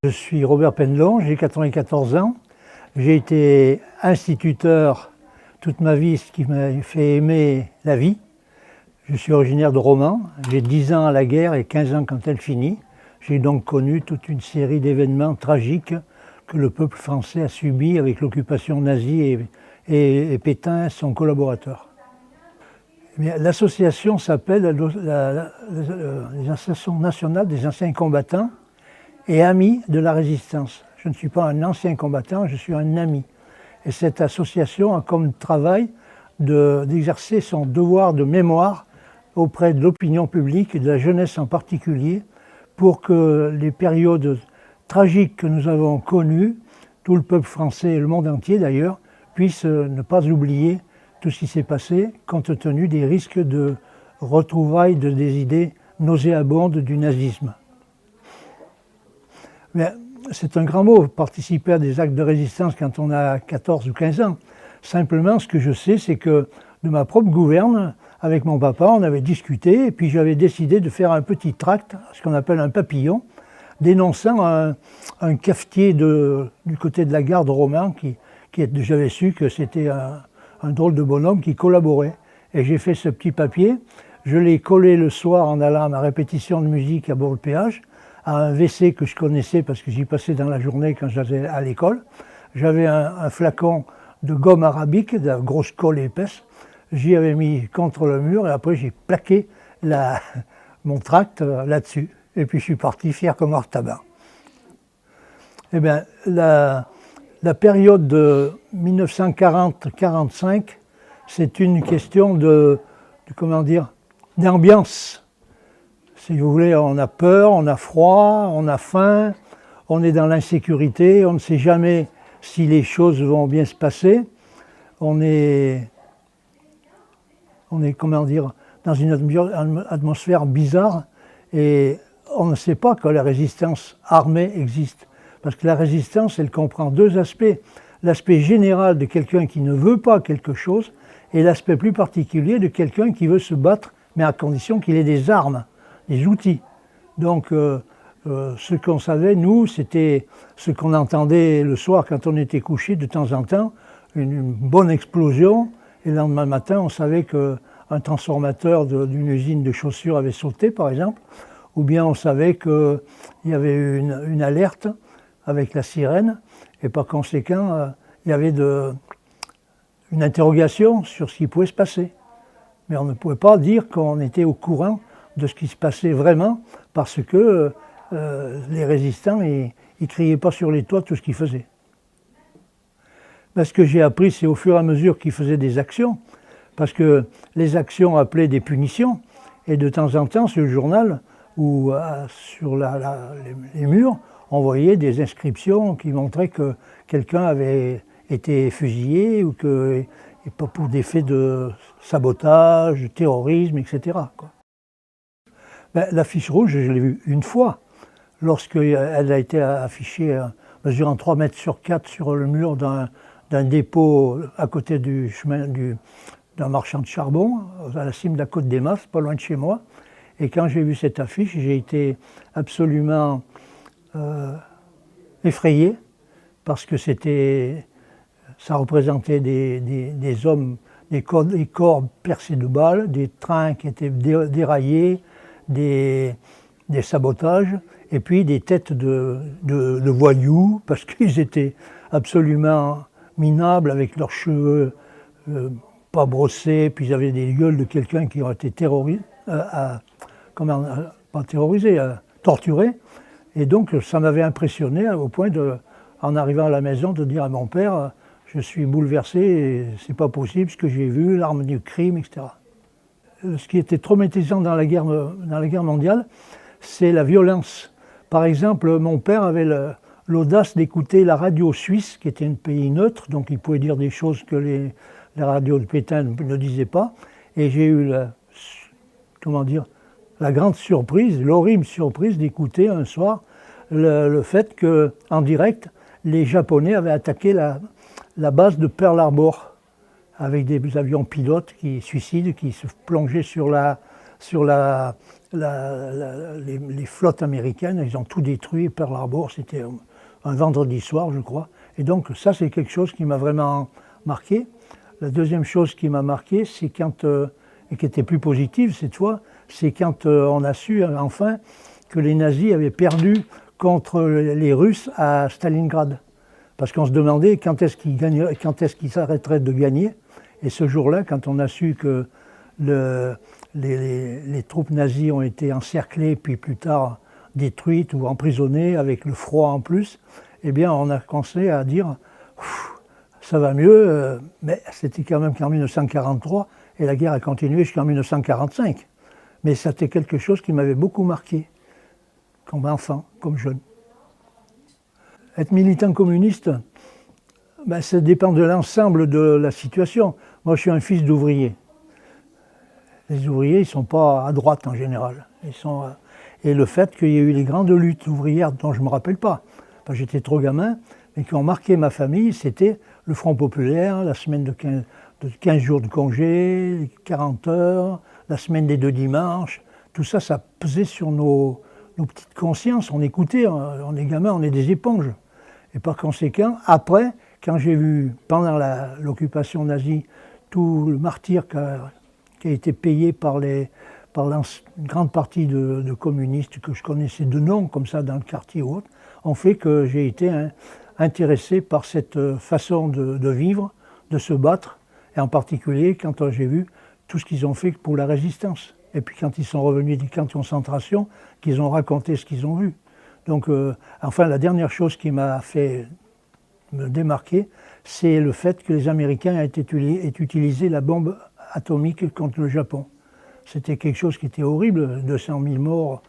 Je suis Robert Pendelon, j'ai 94 ans. J'ai été instituteur toute ma vie, ce qui m'a fait aimer la vie. Je suis originaire de Romans, j'ai 10 ans à la guerre et 15 ans quand elle finit. J'ai donc connu toute une série d'événements tragiques que le peuple français a subis avec l'occupation nazie et Pétain, son collaborateur. L'association s'appelle l'Association nationale des anciens combattants et amis de la résistance. Je ne suis pas un ancien combattant, je suis un ami. Et cette association a comme travail d'exercer son devoir de mémoire auprès de l'opinion publique et de la jeunesse en particulier, pour que les périodes tragiques que nous avons connues, tout le peuple français et le monde entier d'ailleurs, puissent ne pas oublier tout ce qui s'est passé, compte tenu des risques de retrouvailles des idées nauséabondes du nazisme. Mais c'est un grand mot, participer à des actes de résistance quand on a 14 ou 15 ans. Simplement, ce que je sais, c'est que de ma propre gouverne, avec mon papa, on avait discuté, et puis j'avais décidé de faire un petit tract, ce qu'on appelle un papillon, dénonçant un cafetier du côté de la gare de Romans, j'avais su que c'était un drôle de bonhomme qui collaborait. Et j'ai fait ce petit papier, je l'ai collé le soir en allant à ma répétition de musique à Bourg-le-Péage, à un WC que je connaissais parce que j'y passais dans la journée quand j'allais à l'école. J'avais un flacon de gomme arabique, de la grosse colle épaisse. J'y avais mis contre le mur et après j'ai plaqué mon tract là-dessus. Et puis je suis parti fier comme hors tabac. Eh bien, la période de 1940-45, c'est une question d'ambiance. Si vous voulez, on a peur, on a froid, on a faim, on est dans l'insécurité, on ne sait jamais si les choses vont bien se passer. On est dans une atmosphère bizarre et on ne sait pas que la résistance armée existe. Parce que la résistance, elle comprend deux aspects. L'aspect général de quelqu'un qui ne veut pas quelque chose et l'aspect plus particulier de quelqu'un qui veut se battre, mais à condition qu'il ait des armes, des outils. Donc, ce qu'on savait, nous, c'était ce qu'on entendait le soir quand on était couché de temps en temps, une bonne explosion, et le lendemain matin, on savait qu'un transformateur d'une usine de chaussures avait sauté, par exemple, ou bien on savait qu'il y avait eu une alerte avec la sirène, et par conséquent, il y avait une interrogation sur ce qui pouvait se passer. Mais on ne pouvait pas dire qu'on était au courant de ce qui se passait vraiment, parce que les résistants, ils criaient pas sur les toits tout ce qu'ils faisaient. Ce que j'ai appris, c'est au fur et à mesure qu'ils faisaient des actions, parce que les actions appelaient des punitions, et de temps en temps, sur le journal, ou sur les murs, on voyait des inscriptions qui montraient que quelqu'un avait été fusillé, ou que pour des faits de sabotage, de terrorisme, etc. L'affiche rouge, je l'ai vue une fois, lorsqu'elle a été affichée mesurant 3 mètres sur 4 sur le mur d'un dépôt à côté du chemin d'un marchand de charbon, à la cime de la côte des Masses, pas loin de chez moi. Et quand j'ai vu cette affiche, j'ai été absolument effrayé, parce que ça représentait des hommes, des corps percés de balles, des trains qui étaient déraillés, des sabotages, et puis des têtes de voyous, parce qu'ils étaient absolument minables, avec leurs cheveux pas brossés, puis ils avaient des gueules de quelqu'un qui aurait été torturé. Et donc ça m'avait impressionné au point en arrivant à la maison, de dire à mon père, je suis bouleversé, c'est pas possible ce que j'ai vu, l'arme du crime, etc. Ce qui était traumatisant dans la guerre mondiale, c'est la violence. Par exemple, mon père avait l'audace d'écouter la radio suisse, qui était un pays neutre, donc il pouvait dire des choses que les radios de Pétain ne disaient pas. Et j'ai eu la grande surprise, l'horrible surprise d'écouter un soir le fait qu'en direct, les Japonais avaient attaqué la base de Pearl Harbor avec des avions pilotes suicides qui se plongeaient sur la les flottes américaines, ils ont tout détruit, Pearl Harbor, c'était un vendredi soir, je crois. Et donc ça, c'est quelque chose qui m'a vraiment marqué. La deuxième chose qui m'a marqué, c'est quand, et qui était plus positive cette fois, c'est quand on a su enfin que les nazis avaient perdu contre les Russes à Stalingrad. Parce qu'on se demandait quand est-ce qu'ils s'arrêteraient de gagner. Et ce jour-là, quand on a su que les troupes nazies ont été encerclées, puis plus tard détruites ou emprisonnées avec le froid en plus, eh bien on a commencé à dire ça va mieux, mais c'était quand même qu'en 1943 et la guerre a continué jusqu'en 1945. Mais c'était quelque chose qui m'avait beaucoup marqué, comme enfant, comme jeune. Être militant communiste, ben, ça dépend de l'ensemble de la situation. Moi, je suis un fils d'ouvrier. Les ouvriers, ils ne sont pas à droite en général. Et le fait qu'il y ait eu les grandes luttes ouvrières dont je ne me rappelle pas, parce que j'étais trop gamin, mais qui ont marqué ma famille, c'était le Front populaire, la semaine de 15 jours de congé, 40 heures, la semaine des 2 dimanches. Tout ça, ça pesait sur nos petites consciences. On écoutait, on est gamin, on est des éponges. Et par conséquent, après, quand j'ai vu, pendant l'occupation nazie, tout le martyre qui a été payé par une grande partie de communistes que je connaissais de nom, comme ça, dans le quartier ou autre, ont fait que j'ai été intéressé par cette façon de vivre, de se battre, et en particulier quand j'ai vu tout ce qu'ils ont fait pour la résistance. Et puis quand ils sont revenus des camps de concentration, qu'ils ont raconté ce qu'ils ont vu. Donc, enfin, la dernière chose qui m'a fait me démarquer, c'est le fait que les Américains aient utilisé la bombe atomique contre le Japon. C'était quelque chose qui était horrible, 200 000 morts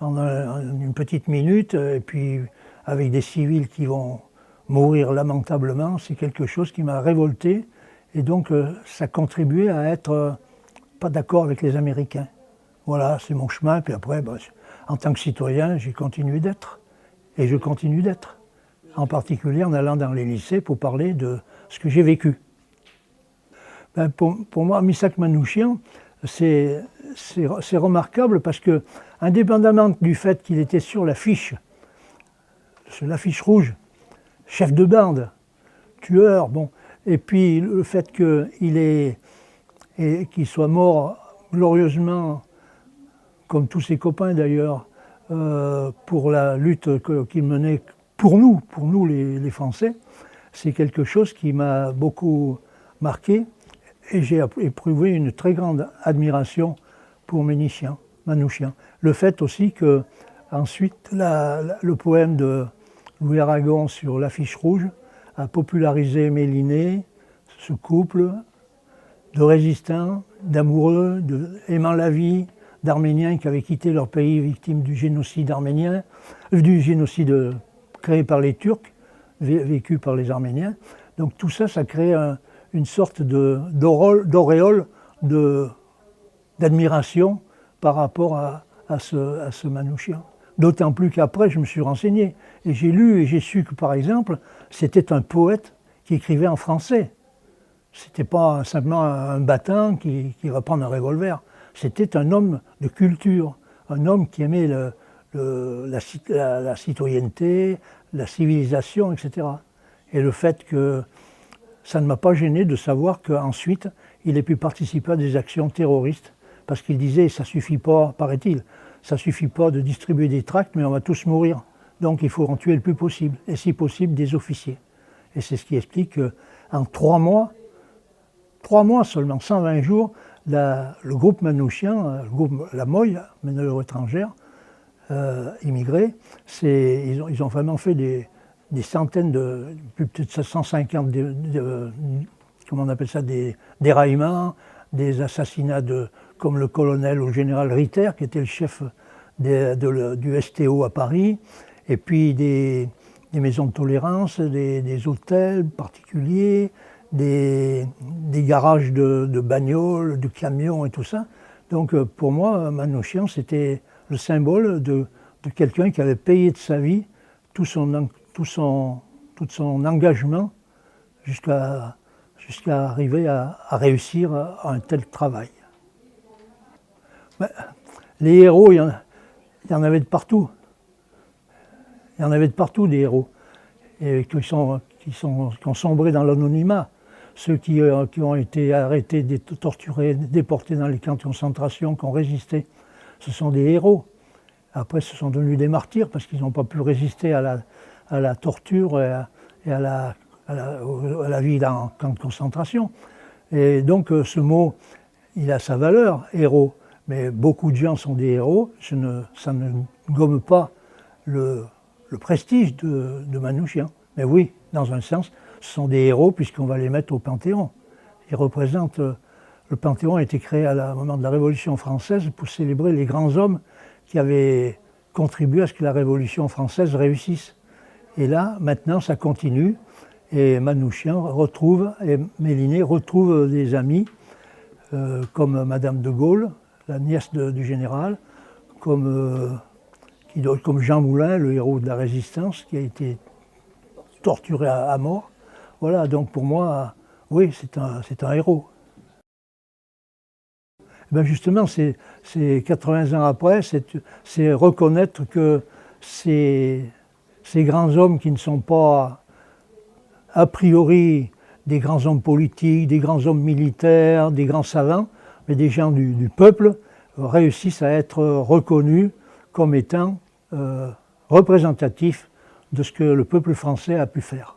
en une petite minute, et puis avec des civils qui vont mourir lamentablement, c'est quelque chose qui m'a révolté, et donc ça contribuait à être pas d'accord avec les Américains. Voilà, c'est mon chemin, puis après, en tant que citoyen, j'ai continué d'être, et je continue d'être, en particulier en allant dans les lycées pour parler de ce que j'ai vécu. Pour moi, Missak Manouchian, c'est remarquable parce que, indépendamment du fait qu'il était sur l'affiche rouge, chef de bande, tueur, bon, et puis le fait qu'il soit mort glorieusement, comme tous ses copains d'ailleurs, pour la lutte qu'il menait pour nous les Français, c'est quelque chose qui m'a beaucoup marqué. Et j'ai éprouvé une très grande admiration pour Manouchian. Le fait aussi que, ensuite, le poème de Louis Aragon sur l'affiche rouge a popularisé Méliné, ce couple de résistants, d'amoureux, aimant la vie, d'Arméniens qui avaient quitté leur pays victimes du génocide arménien, du génocide créé par les Turcs, vécu par les Arméniens. Donc tout ça, ça crée une sorte d'auréole d'admiration par rapport à ce Manouchian. D'autant plus qu'après, je me suis renseigné. Et j'ai lu et j'ai su que, par exemple, c'était un poète qui écrivait en français. C'était pas simplement un battant qui va prendre un revolver. C'était un homme de culture, un homme qui aimait la citoyenneté, la civilisation, etc. Et le fait que ça ne m'a pas gêné de savoir qu'ensuite, il ait pu participer à des actions terroristes, parce qu'il disait, ça ne suffit pas, paraît-il, ça ne suffit pas de distribuer des tracts, mais on va tous mourir. Donc il faut en tuer le plus possible, et si possible, des officiers. Et c'est ce qui explique qu'en 3 mois seulement, 120 jours, le groupe Manouchian, le groupe La Moille, manœuvre étrangère, immigrés, ils ont vraiment fait des centaines plus de 150 comment on appelle ça, des déraillements, des assassinats comme le colonel ou le général Ritter, qui était le chef du STO à Paris, et puis des maisons de tolérance, des hôtels particuliers, des garages de bagnoles, de camions et tout ça. Donc pour moi, Manouchian, c'était le symbole de quelqu'un qui avait payé de sa vie tout son engagement jusqu'à arriver à réussir un tel travail. Les héros, il y en avait de partout. Il y en avait de partout des héros, et qui ont sombré dans l'anonymat. Ceux qui ont été arrêtés, torturés, déportés dans les camps de concentration, qui ont résisté, ce sont des héros. Après, ce sont devenus des martyrs parce qu'ils n'ont pas pu résister à la torture et à la vie dans un camp de concentration. Et donc, ce mot, il a sa valeur, héros. Mais beaucoup de gens sont des héros. Ça ne gomme pas le prestige de Manouchian. Mais oui, dans un sens, ce sont des héros puisqu'on va les mettre au Panthéon. Ils représentent. Le Panthéon a été créé au moment de la Révolution française pour célébrer les grands hommes qui avaient contribué à ce que la Révolution française réussisse. Et là, maintenant, ça continue. Et Manouchian et Méliné retrouvent des amis comme Madame de Gaulle, la nièce du général, comme Jean Moulin, le héros de la Résistance, qui a été torturé à mort. Voilà, donc pour moi, oui, c'est un héros. Ben justement, c'est 80 ans après, c'est reconnaître que ces grands hommes qui ne sont pas a priori des grands hommes politiques, des grands hommes militaires, des grands savants, mais des gens du peuple réussissent à être reconnus comme étant représentatifs de ce que le peuple français a pu faire.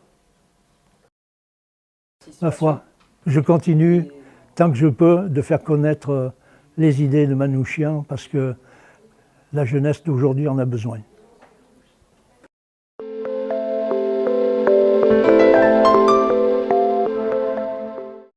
Ma foi, je continue tant que je peux de faire connaître les idées de Manouchian parce que la jeunesse d'aujourd'hui en a besoin.